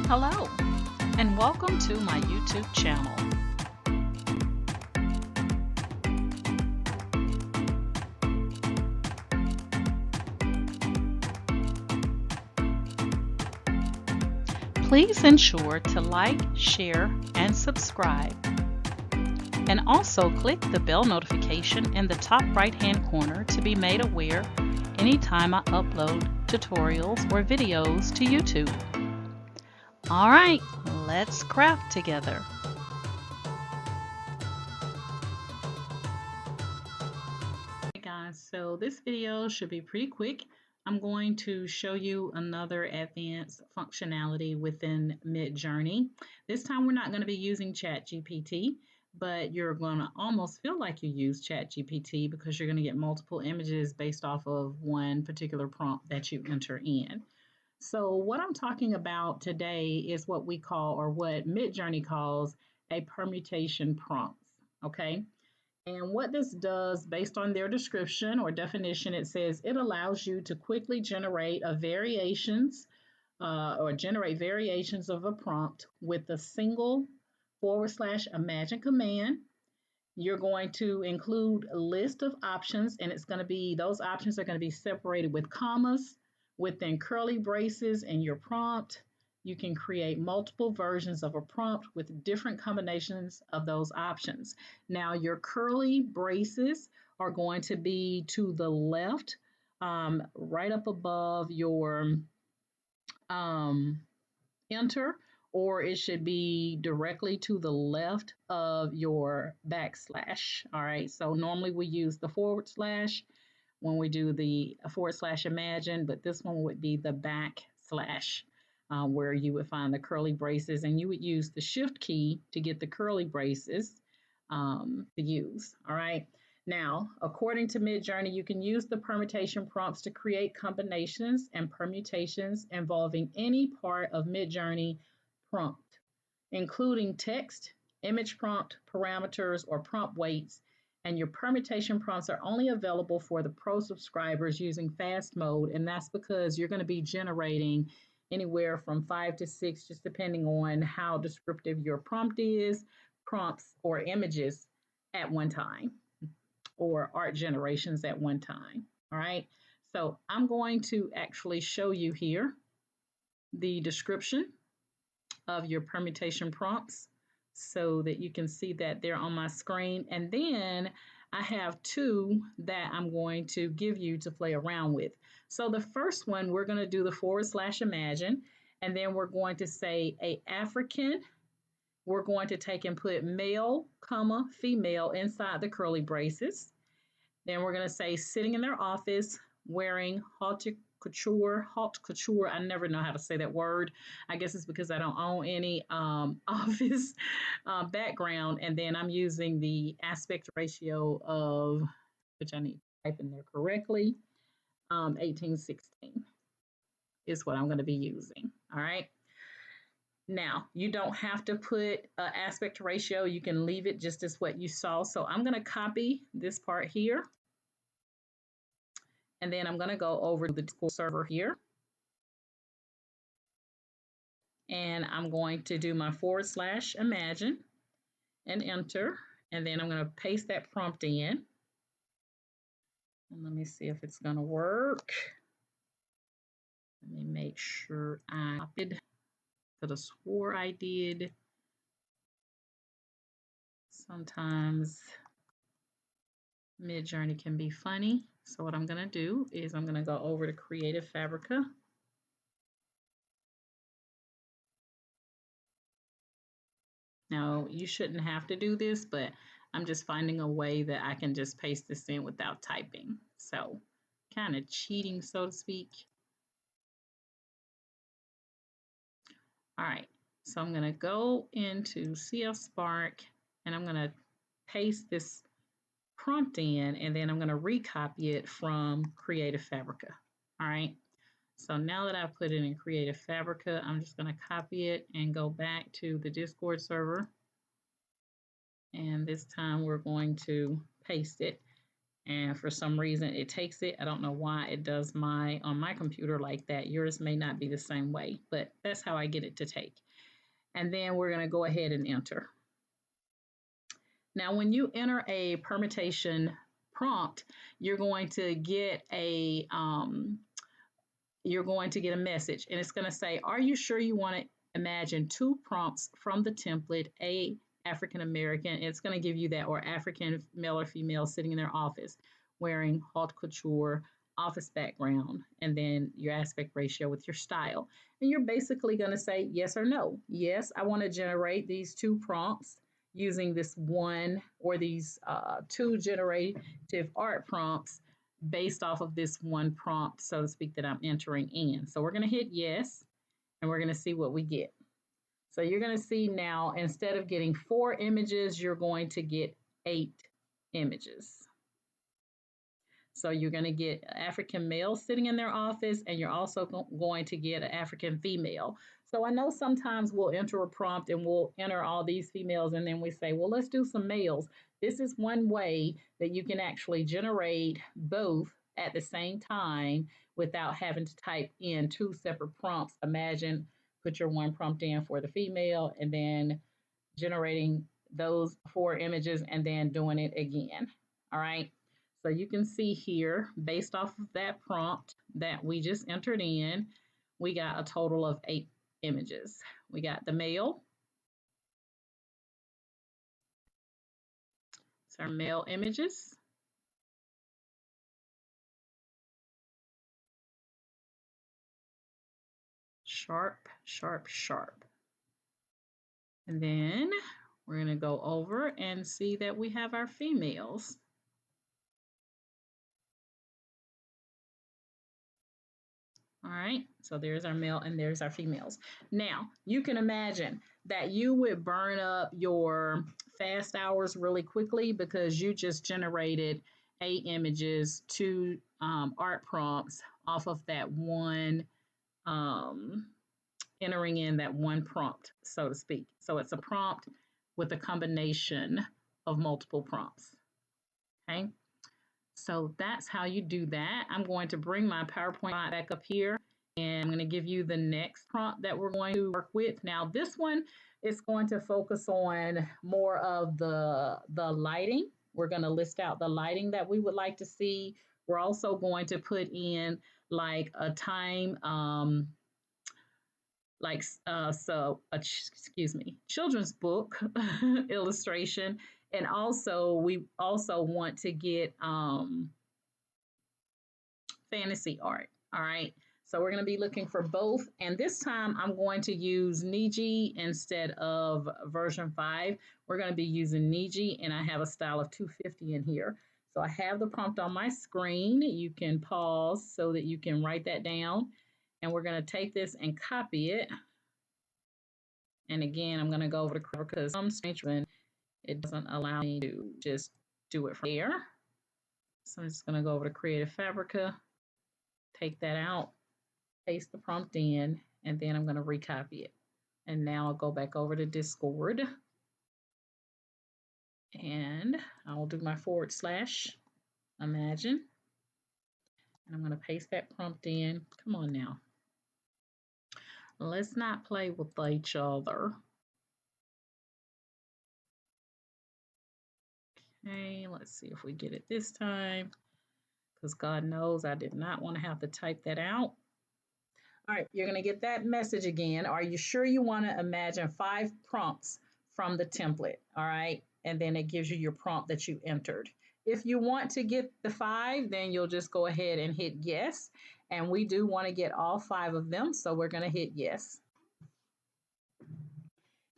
Hello, and welcome to my YouTube channel. Please ensure to like, share, and subscribe. And also click the bell notification in the top right-hand corner to be made aware anytime I upload tutorials or videos to YouTube. All right, let's craft together. Hey guys, so this video should be pretty quick. I'm going to show you another advanced functionality within Midjourney. This time we're not going to be using ChatGPT, but you're going to almost feel like you use ChatGPT because you're going to get multiple images based off of one particular prompt that you enter in. So what I'm talking about today is what we call, or what Midjourney calls, a permutation prompts, okay? And what this does, based on their description or definition, it says it allows you to quickly generate variations of a prompt with a single / imagine command. You're going to include a list of options, and those options are going to be separated with commas within curly braces in your prompt. You can create multiple versions of a prompt with different combinations of those options. Now, your curly braces are going to be to the left, right up above your enter, or it should be directly to the left of your backslash. All right, so normally we use the / when we do the / imagine, but this one would be the backslash, where you would find the curly braces, and you would use the shift key to get the curly braces to use. All right. Now, according to Midjourney, you can use the permutation prompts to create combinations and permutations involving any part of Midjourney prompt, including text, image prompt, parameters, or prompt weights. And your permutation prompts are only available for the pro subscribers using fast mode, and that's because you're going to be generating anywhere from 5 to 6, just depending on how descriptive your prompt is, prompts or images at one time, or art generations at one time. All right, so I'm going to actually show you here the description of your permutation prompts so that you can see that they're on my screen. And then I have two that I'm going to give you to play around with. So the first one, we're going to do the / imagine, and then we're going to say a African. We're going to take and put male, female inside the curly braces. Then we're going to say sitting in their office wearing haute couture. I never know how to say that word. I guess it's because I don't own any office background. And then I'm using the aspect ratio of, which I need to type in there correctly, 1816 is what I'm going to be using. All right. Now, you don't have to put aspect ratio. You can leave it just as what you saw. So I'm going to copy this part here. And then I'm going to go over to the Discord server here. And I'm going to do my / imagine and enter. And then I'm going to paste that prompt in. And let me see if it's going to work. Let me make sure I copied, because I swore I did. Sometimes Midjourney can be funny. So what I'm going to do is I'm going to go over to Creative Fabrica. Now, you shouldn't have to do this, but I'm just finding a way that I can just paste this in without typing. So kind of cheating, so to speak. All right, so I'm going to go into CF Spark, and I'm going to paste this prompt in, and then I'm going to recopy it from Creative Fabrica. All right, so now that I've put it in Creative Fabrica, I'm just going to copy it and go back to the Discord server. And this time we're going to paste it. And for some reason it takes it. I don't know why it does on my computer like that. Yours may not be the same way, but that's how I get it to take. And then we're going to go ahead and enter. Now, when you enter a permutation prompt, you're going to get a message, and it's going to say, are you sure you want to imagine 2 prompts from the template, a African American, it's going to give you that, or African male or female sitting in their office wearing haute couture, office background, and then your aspect ratio with your style. And you're basically going to say yes or no. Yes, I want to generate these 2 prompts using this one or these 2 generative art prompts based off of this one prompt, so to speak, that I'm entering in. So we're going to hit yes, and we're going to see what we get. So you're going to see now, instead of getting 4 images, you're going to get 8 images. So you're going to get an African male sitting in their office, and you're also going to get an African female. So I know sometimes we'll enter a prompt and we'll enter all these females, and then we say, well, let's do some males. This is one way that you can actually generate both at the same time without having to type in 2 separate prompts. Imagine, put your one prompt in for the female and then generating those 4 images and then doing it again. All right. So you can see here, based off of that prompt that we just entered in, we got a total of 8 images. We got the male. It's our male images. Sharp, sharp, sharp. And then we're going to go over and see that we have our females. All right, so there's our male and there's our females. Now, you can imagine that you would burn up your fast hours really quickly because you just generated 8 images, 2 art prompts off of that one, entering in that one prompt, so to speak. So it's a prompt with a combination of multiple prompts. Okay, so that's how you do that. I'm going to bring my PowerPoint back up here, and I'm going to give you the next prompt that we're going to work with. Now, this one is going to focus on more of the lighting. We're going to list out the lighting that we would like to see. We're also going to put in like a time, children's book illustration. And also, we also want to get fantasy art. All right. So we're going to be looking for both. And this time I'm going to use Niji instead of version 5. We're going to be using Niji, and I have a style of 250 in here. So I have the prompt on my screen. You can pause so that you can write that down. And we're going to take this and copy it. And again, I'm going to go over to because some strange when it doesn't allow me to just do it from there. So I'm just going to go over to Creative Fabrica, take that out, paste the prompt in, and then I'm going to recopy it. And now I'll go back over to Discord, and I'll do my / imagine. And I'm going to paste that prompt in. Come on now. Let's not play with each other. Okay, let's see if we get it this time, because God knows I did not want to have to type that out. All right, you're going to get that message again. Are you sure you want to imagine 5 prompts from the template? All right, and then it gives you your prompt that you entered. If you want to get the 5, then you'll just go ahead and hit yes. And we do want to get all 5 of them, so we're going to hit yes.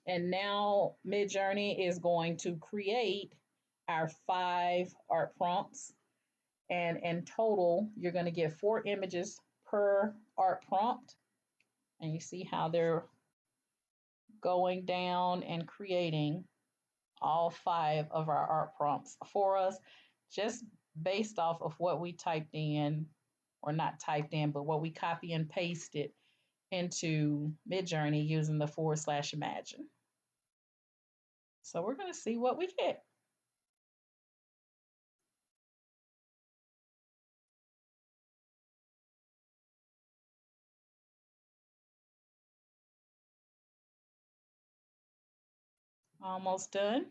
And now Midjourney is going to create our 5 art prompts. And in total, you're going to get 4 images per art prompt. And you see how they're going down and creating all 5 of our art prompts for us, just based off of what we typed in, or not typed in, but what we copy and pasted into Midjourney using the / imagine. So we're going to see what we get. Almost done.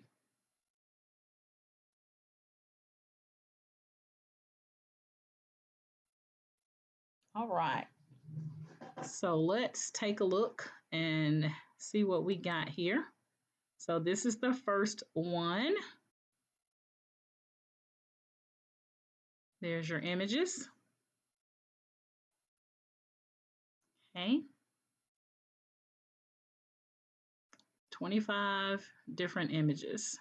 All right. So let's take a look and see what we got here. So this is the first one. There's your images. Okay. 25 different images.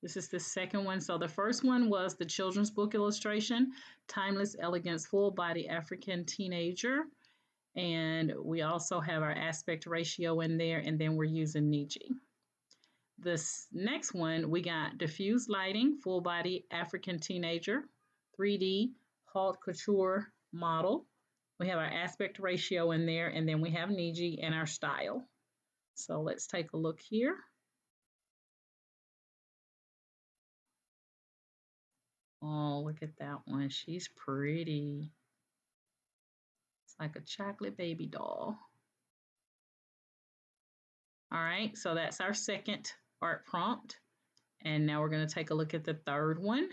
This is the second one. So the first one was the children's book illustration, Timeless Elegance Full Body African Teenager. And we also have our aspect ratio in there, and then we're using Niji. This next one, we got diffuse lighting, full body African teenager, 3D haute couture model. We have our aspect ratio in there, and then we have Niji and our style. So let's take a look here. Oh, look at that one. She's pretty. It's like a chocolate baby doll. All right, so that's our second art prompt. And now we're going to take a look at the third one.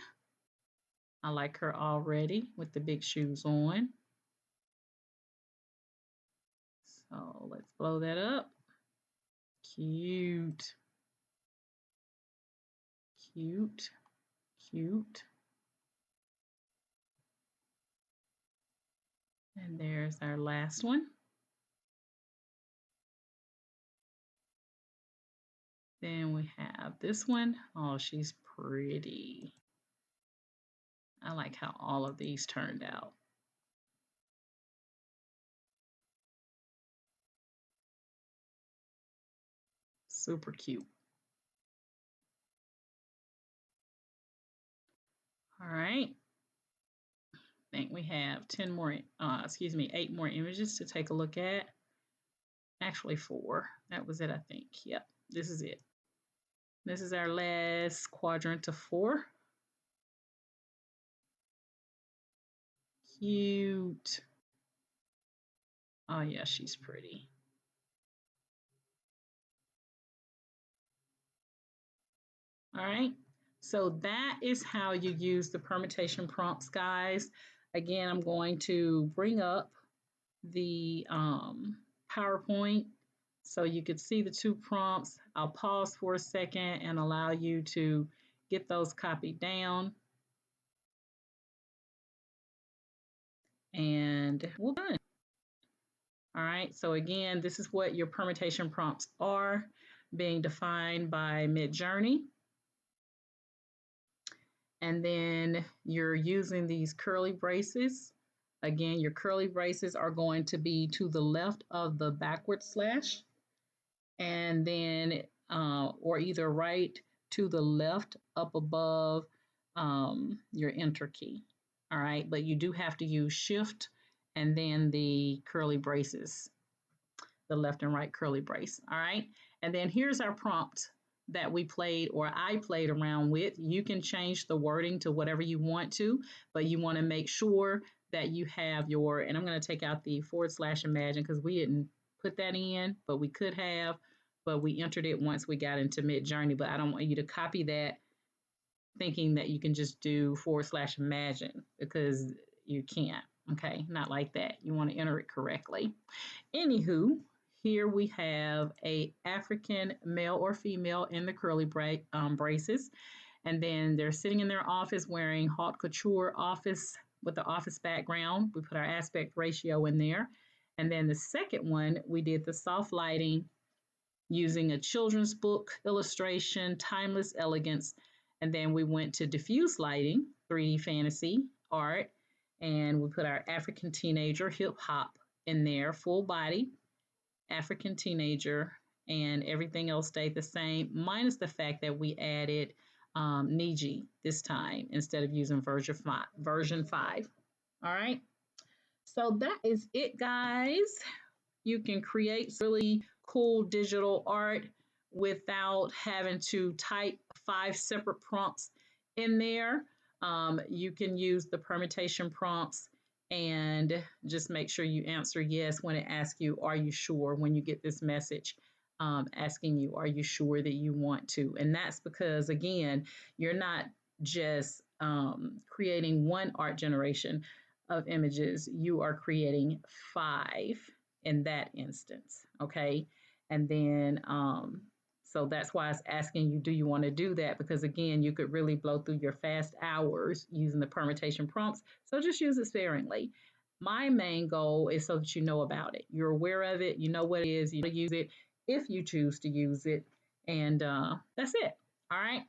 I like her already with the big shoes on. So let's blow that up. Cute. Cute. Cute. And there's our last one. Then we have this one. Oh, she's pretty. I like how all of these turned out. Super cute. All right. I think we have 8 more images to take a look at. Actually 4. That was it, I think. Yep, this is it. This is our last quadrant of 4. Cute. Oh yeah, she's pretty. All right, so that is how you use the permutation prompts, guys. Again, I'm going to bring up the PowerPoint so you could see the 2 prompts. I'll pause for a second and allow you to get those copied down. And we're done. All right, so again, this is what your permutation prompts are, being defined by Midjourney. And then you're using these curly braces. Again, your curly braces are going to be to the left of the backward slash, and then, or either right to the left up above your enter key. All right, but you do have to use shift and then the curly braces, the left and right curly brace. All right, and then here's our prompt that we played, or I played around with. You can change the wording to whatever you want to, but you want to make sure that you have your, and I'm going to take out the / imagine because we didn't put that in, but we could have, but we entered it once we got into Midjourney. But I don't want you to copy that thinking that you can just do / imagine, because you can't. Okay, not like that. You want to enter it correctly. Anywho, here we have a African male or female in the curly braces, and then they're sitting in their office wearing haute couture office with the office background. We put our aspect ratio in there. And then the second one, we did the soft lighting using a children's book illustration, timeless elegance. And then we went to diffuse lighting, 3D fantasy art, and we put our African teenager hip hop in there, full body, African teenager, and everything else stayed the same, minus the fact that we added Niji this time instead of using version 5. All right. So that is it, guys. You can create really cool digital art without having to type 5 separate prompts in there. You can use the permutation prompts and just make sure you answer yes when it asks you, are you sure, when you get this message. asking you, are you sure that you want to? And that's because, again, you're not just creating one art generation of images, you are creating 5 in that instance, okay? And then, so that's why it's asking you, do you want to do that? Because again, you could really blow through your fast hours using the permutation prompts. So just use it sparingly. My main goal is so that you know about it. You're aware of it, you know what it is, you know use it if you choose to use it. And that's it. All right.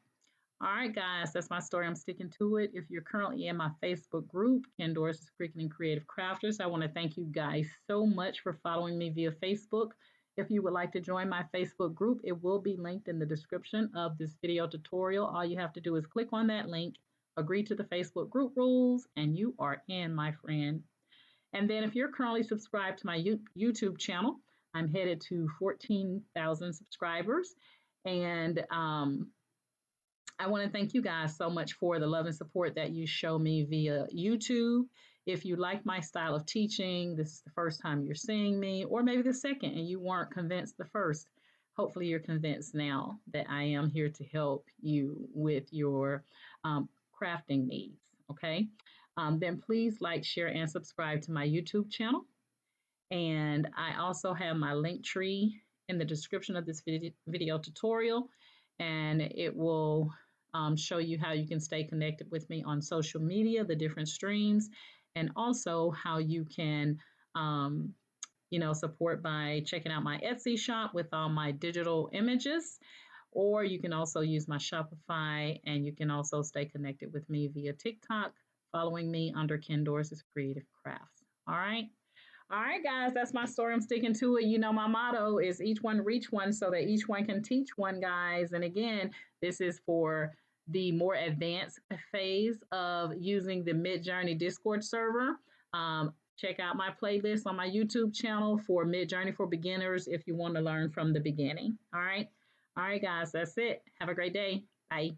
All right, guys, that's my story. I'm sticking to it. If you're currently in my Facebook group, Ken Doris Curriculum Creative Crafters, I want to thank you guys so much for following me via Facebook. If you would like to join my Facebook group, it will be linked in the description of this video tutorial. All you have to do is click on that link, agree to the Facebook group rules, and you are in, my friend. And then if you're currently subscribed to my YouTube channel, I'm headed to 14,000 subscribers. And I want to thank you guys so much for the love and support that you show me via YouTube. If you like my style of teaching, this is the first time you're seeing me, or maybe the second, and you weren't convinced the first. Hopefully, you're convinced now that I am here to help you with your crafting needs. Okay. Then please like, share, and subscribe to my YouTube channel. And I also have my link tree in the description of this video tutorial, and it will show you how you can stay connected with me on social media, the different streams, and also how you can support by checking out my Etsy shop with all my digital images. Or you can also use my Shopify, and you can also stay connected with me via TikTok, following me under Ken Doris's Creative Crafts. All right. All right, guys, that's my story. I'm sticking to it. You know, my motto is each one reach one so that each one can teach one, guys. And again, this is for the more advanced phase of using the Midjourney Discord server. Check out my playlist on my YouTube channel for Midjourney for beginners if you want to learn from the beginning. All right. All right, guys, that's it. Have a great day. Bye.